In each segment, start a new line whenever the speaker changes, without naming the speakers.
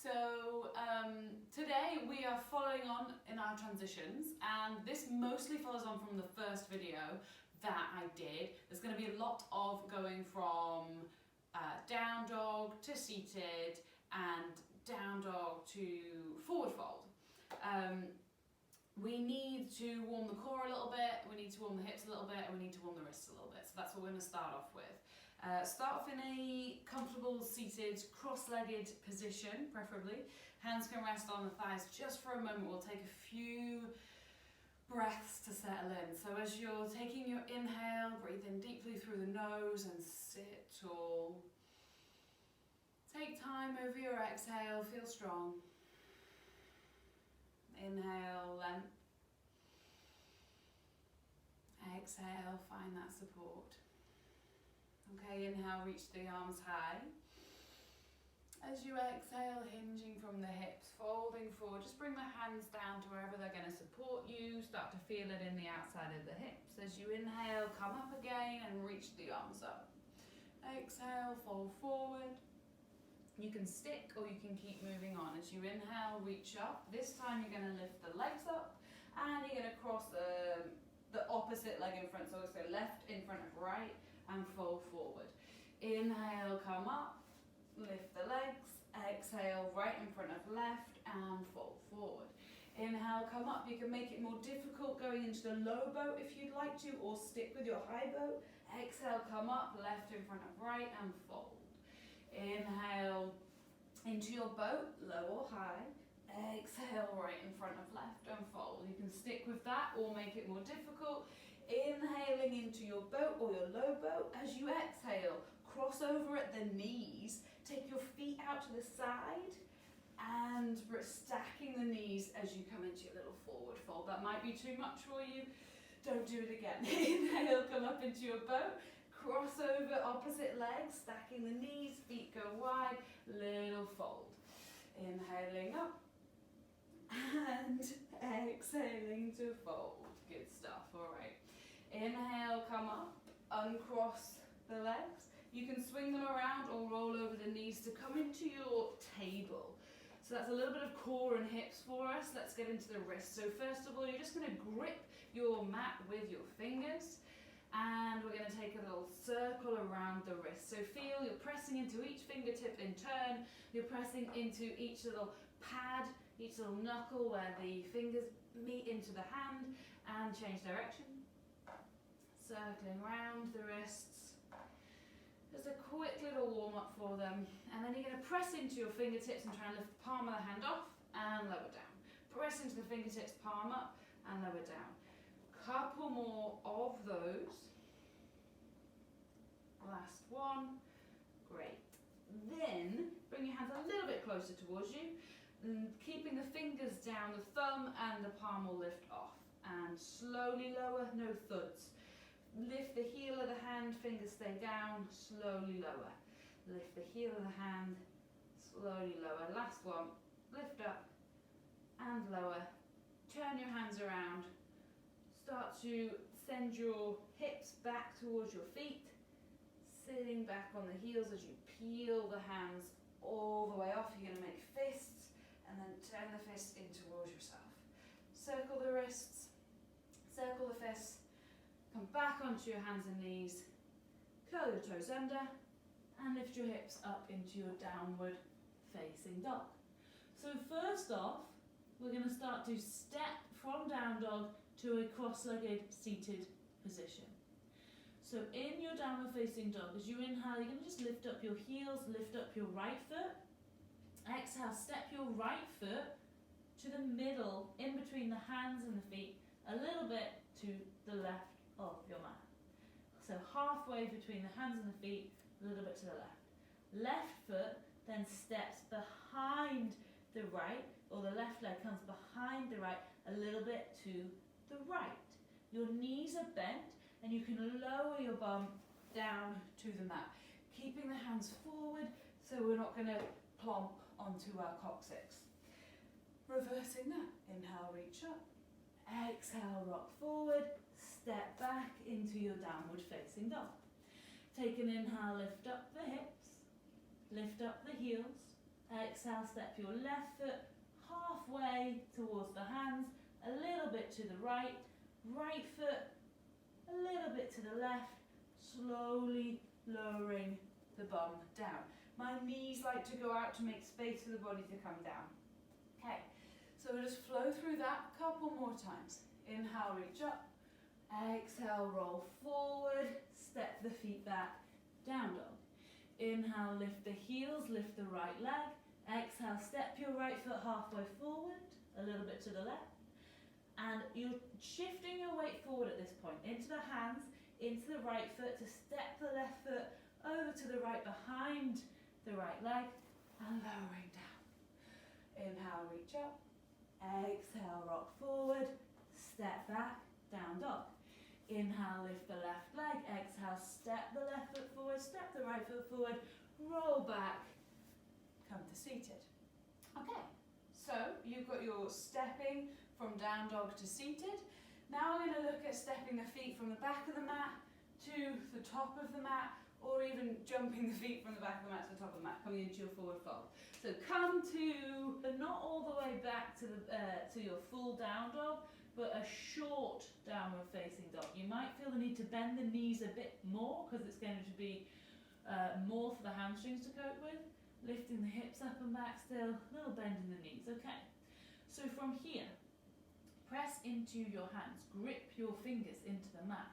So today we are following on in our transitions, and this mostly follows on from the first video that I did. There's going to be a lot of going from down dog to seated and down dog to forward fold. We need to warm the core a little bit, we need to warm the hips a little bit, and we need to warm the wrists a little bit. So that's what we're going to start off with. Start off in a comfortable seated cross-legged position, preferably. Hands can rest on the thighs just for a moment. We'll take a few breaths to settle in. So as you're taking your inhale, breathe in deeply through the nose and sit tall. Take time over your exhale, feel strong. Inhale, length. Exhale, find that support. Okay, inhale, reach the arms high. As you exhale, hinging from the hips, folding forward, just bring the hands down to wherever they're going to support you. Start to feel it in the outside of the hips. As you inhale, come up again and reach the arms up. Exhale, fold forward. You can stick or you can keep moving on. As you inhale, reach up. This time you're going to lift the legs up and you're going to cross the opposite leg in front. So it's go left in front of right and fold forward. Inhale, come up, lift the legs. Exhale, right in front of left and fold forward. Inhale, come up. You can make it more difficult going into the low boat if you'd like to, or stick with your high boat. Exhale, come up, left in front of right and fold. Inhale into your boat, low or high. Exhale, right in front of left and fold. You can stick with that or make it more difficult. Inhaling into your boat or your low boat. As you exhale, cross over at the knees. Take your feet out to the side and stacking the knees as you come into your little forward fold. That might be too much for you. Don't do it again. Inhale, come up into your boat. Cross over opposite legs, stacking the knees, feet go wide, little fold. Inhaling up and exhaling to fold. Good stuff, all right. Inhale, come up, uncross the legs. You can swing them around or roll over the knees to come into your table. So that's a little bit of core and hips for us. Let's get into the wrists. So first of all, you're just going to grip your mat with your fingers. And we're going to take a little circle around the wrist. So feel you're pressing into each fingertip in turn. You're pressing into each little pad, each little knuckle where the fingers meet into the hand, and change direction. Circling around the wrists. Just a quick little warm up for them. And then you're going to press into your fingertips and try and lift the palm of the hand off and lower down. Press into the fingertips, palm up and lower down. Couple more of those. Last one. Great. Then bring your hands a little bit closer towards you, and keeping the fingers down, the thumb and the palm will lift off. And slowly lower, no thuds. Lift the heel of the hand, fingers stay down, slowly lower. Lift the heel of the hand, slowly lower. Last one. Lift up and lower. Turn your hands around. Start to send your hips back towards your feet, sitting back on the heels as you peel the hands all the way off. You're going to make fists and then turn the fists in towards yourself. Circle the wrists, circle the fists, come back onto your hands and knees, curl your toes under and lift your hips up into your downward facing dog. So first off, we're going to start to step from down dog to a cross-legged seated position. So in your downward facing dog, as you inhale, you're going to just lift up your heels, lift up your right foot. Exhale, step your right foot to the middle, in between the hands and the feet, a little bit to the left of your mat. So halfway between the hands and the feet, a little bit to the left. Left foot then steps behind the right, or the left leg comes behind the right, a little bit to the right. Your knees are bent and you can lower your bum down to the mat, keeping the hands forward so we're not going to plump onto our coccyx. Reversing that. Inhale, reach up. Exhale, rock forward. Step back into your downward facing dog. Take an inhale, lift up the hips, lift up the heels,
Exhale, step your left foot halfway towards the hands, a little bit to the right, right foot a little bit to the left, slowly lowering the bum down. My knees like to go out to make space for the body to come down. Okay, so we'll just flow through that a couple more times. Inhale, reach up. Exhale, roll forward, step the feet back, down dog. Inhale, lift the heels, lift the right leg. Exhale, step your right foot halfway forward, a little bit to the left. And you're shifting your weight forward at this point, into the hands, into the right foot, to step the left foot over to the right behind the right leg, and lowering down. Inhale, reach up. Exhale, rock forward, step back, down dog. Inhale, lift the left leg. Exhale, step the left foot forward, step the right foot forward, roll back, come to seated. Okay, so you've got your stepping from down dog to seated. Now we're going to look at stepping the feet from the back of the mat to the top of the mat, or even jumping the feet from the back of the mat to the top of the mat, coming into your forward fold. So come to, but not all the way back to your full down dog, but a short downward facing dog. You might feel the need to bend the knees a bit more because it's going to be more for the hamstrings to cope with. Lifting the hips up and back still, a little bend in the knees, okay. So from here, press into your hands, grip your fingers into the mat.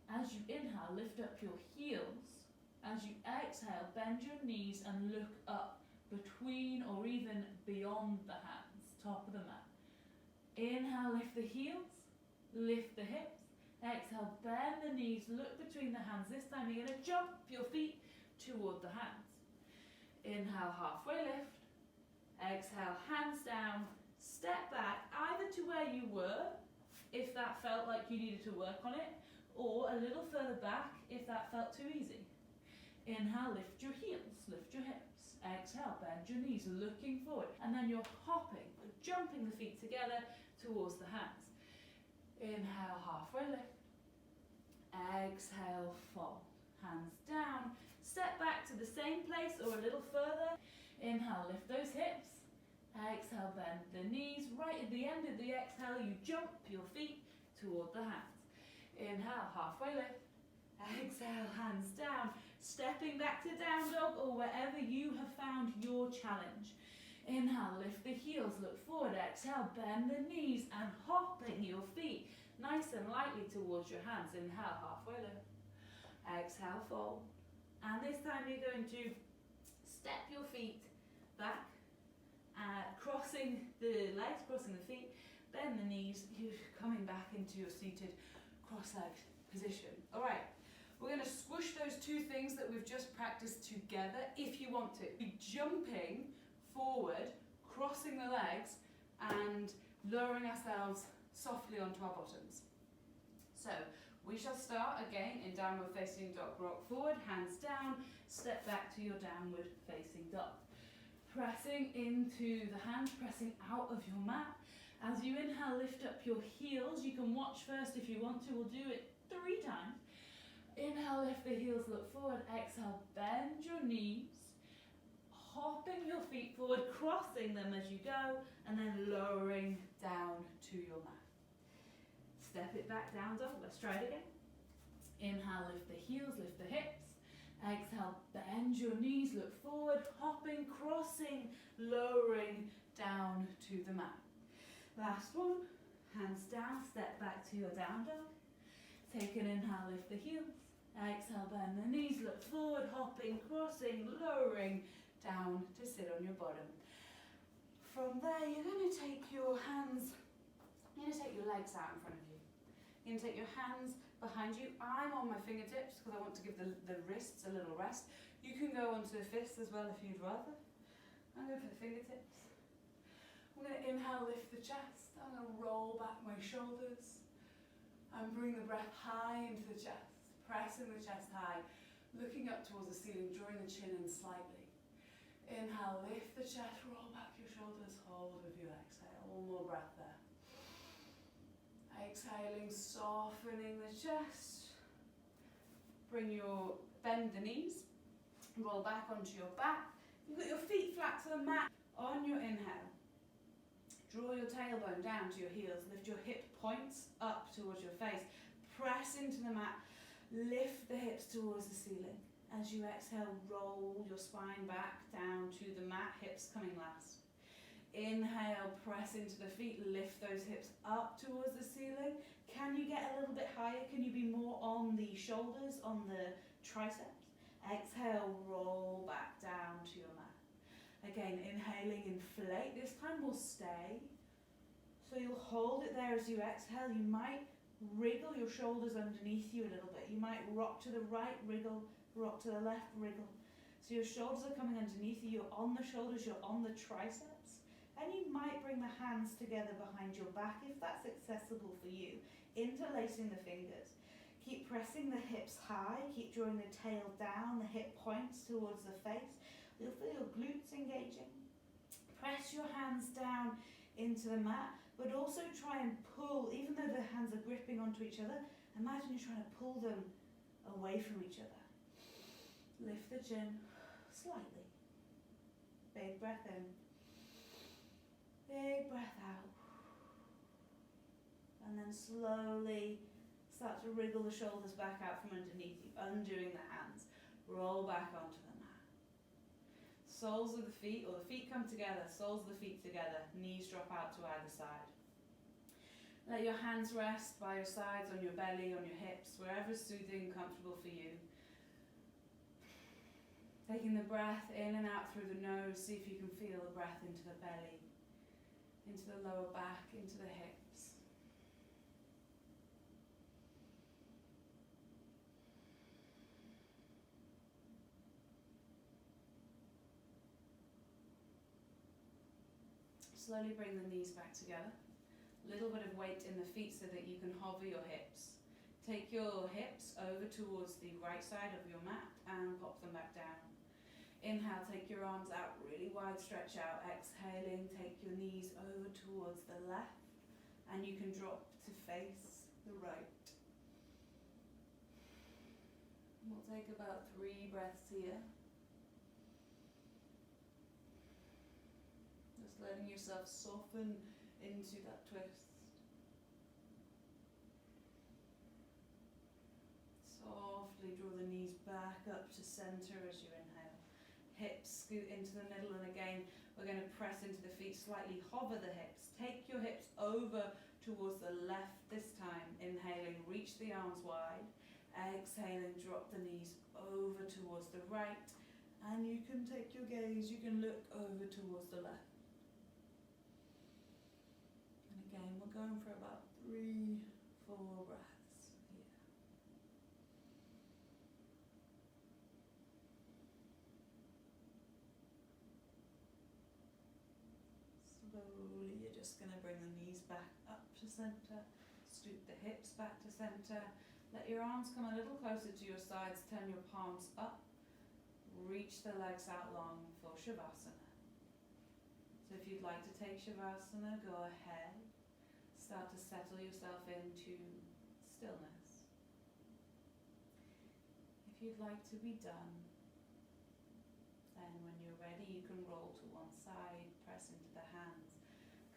As you inhale, lift up your heels. As you exhale, bend your knees and look up between or even beyond the hands, top of the mat. Inhale, lift the heels, lift the hips. Exhale, bend the knees, look between the hands. This time you're going to jump your feet toward the hands. Inhale, halfway lift. Exhale, hands down, step back, either to where you were, if that felt like you needed to work on it, or a little further back if that felt too easy. Inhale, lift your heels, lift your hips. Exhale, bend your knees, looking forward. And then you're hopping, jumping the feet together towards the hands. Inhale, halfway lift. Exhale, fold. Hands down. Step back to the same place or a little further. Inhale, lift those hips. Exhale, bend the knees. Right at the end of the exhale, you jump your feet toward the hands. Inhale, halfway lift. Exhale, hands down. Stepping back to down dog or wherever you have found your challenge. Inhale, lift the heels, look forward. Exhale, bend the knees and hopping your feet nice and lightly towards your hands. Inhale, halfway lift. Exhale, fold. And this time you're going to step your feet back, crossing the legs, crossing the feet, bend the knees, you're coming back into your seated cross-legged position. All right, we're going to squish those two things that we've just practiced together if you want to. Be jumping forward, crossing the legs and lowering ourselves softly onto our bottoms. So we shall start again in downward facing dog. Rock forward, hands down, step back to your downward facing dog. Pressing into the hands, pressing out of your mat. As you inhale, lift up your heels. You can watch first if you want to. We'll do it 3 times. Inhale, lift the heels, look forward. Exhale, bend your knees. Hopping your feet forward, crossing them as you go, and then lowering down to your mat. Step it back down dog. Let's try it again. Inhale, lift the heels, lift the hips. Exhale, bend your knees, look forward, hopping, crossing, lowering down to the mat. Last one, hands down, step back to your down dog. Take an inhale, lift the heels. Exhale, bend the knees, look forward, hopping, crossing, lowering down to sit on your bottom. From there, you're going to take your hands, you're going to take your legs out in front of you. You're going to take your hands behind you. I'm on my fingertips because I want to give the wrists a little rest. You can go onto the fists as well if you'd rather. I'm going for the fingertips. I'm going to inhale, lift the chest. I'm going to roll back my shoulders and bring the breath high into the chest. Pressing the chest high, looking up towards the ceiling, drawing the chin in slightly. Inhale, lift the chest, roll back your shoulders, hold with your exhale. One more breath there. Exhaling, softening the chest. Bend the knees, roll back onto your back.
You've got your feet flat to the mat. On your inhale, draw your tailbone down to your heels. Lift your hip points up towards your face. Press into the mat. Lift the hips towards the ceiling. As you exhale, roll your spine back down to the mat, hips coming last. Inhale, press into the feet, lift those hips up towards the ceiling. Can you get a little bit higher? Can you be more on the shoulders, on the triceps? Exhale, roll back down to your mat. Again, inhaling, inflate. This time we'll stay. So you'll hold it there as you exhale. You might wriggle your shoulders underneath you a little bit. You might rock to the right, wriggle, rock to the left, wriggle. So your shoulders are coming underneath you. You're on the shoulders, you're on the triceps. And you might bring the hands together behind your back if that's accessible for you. Interlacing the fingers. Keep pressing the hips high. Keep drawing the tail down, the hip points towards the face. You'll feel your glutes engaging. Press your hands down into the mat, but also try and pull, even though the hands are gripping onto each other, imagine you're trying to pull them away from each other. Lift the chin slightly. Big breath in. Big breath out. And then slowly start to wriggle the shoulders back out from underneath you, undoing the hands. Roll back onto the mat. Soles of the feet, or the feet come together, soles of the feet together, knees drop out to either side. Let your hands rest by your sides, on your belly, on your hips, wherever's soothing and comfortable for you. Taking the breath in and out through the nose, see if you can feel the breath into the belly, into the lower back, into the hips. Slowly bring the knees back together. A little bit of weight in the feet so that you can hover your hips. Take your hips over towards the right side of your mat and pop them back down. Inhale, take your arms out really wide, stretch out. Exhaling, take your knees over towards the left and you can drop to face the right. We'll take about 3 breaths here. Just letting yourself soften into that twist. Softly draw the knees back up to center as you inhale. Hips scoot into the middle, and again we're going to press into the feet, slightly hover the hips. Take your hips over towards the left this time. Inhaling, reach the arms wide. Exhaling, drop the knees over towards the right. And you can take your gaze, you can look over towards the left. And again, we're going for about 3-4 breaths here. Slowly, you're just going to bring the knees back up to center, stoop the hips back to center. Let your arms come a little closer to your sides, turn your palms up, reach the legs out long for Shavasana. So if you'd like to take Shavasana, go ahead. Start to settle yourself into stillness. If you'd like to be done, then when you're ready, you can roll to one side, press into the hands,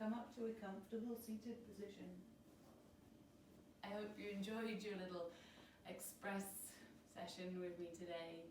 come up to a comfortable seated position. I hope you enjoyed your little express session with me today.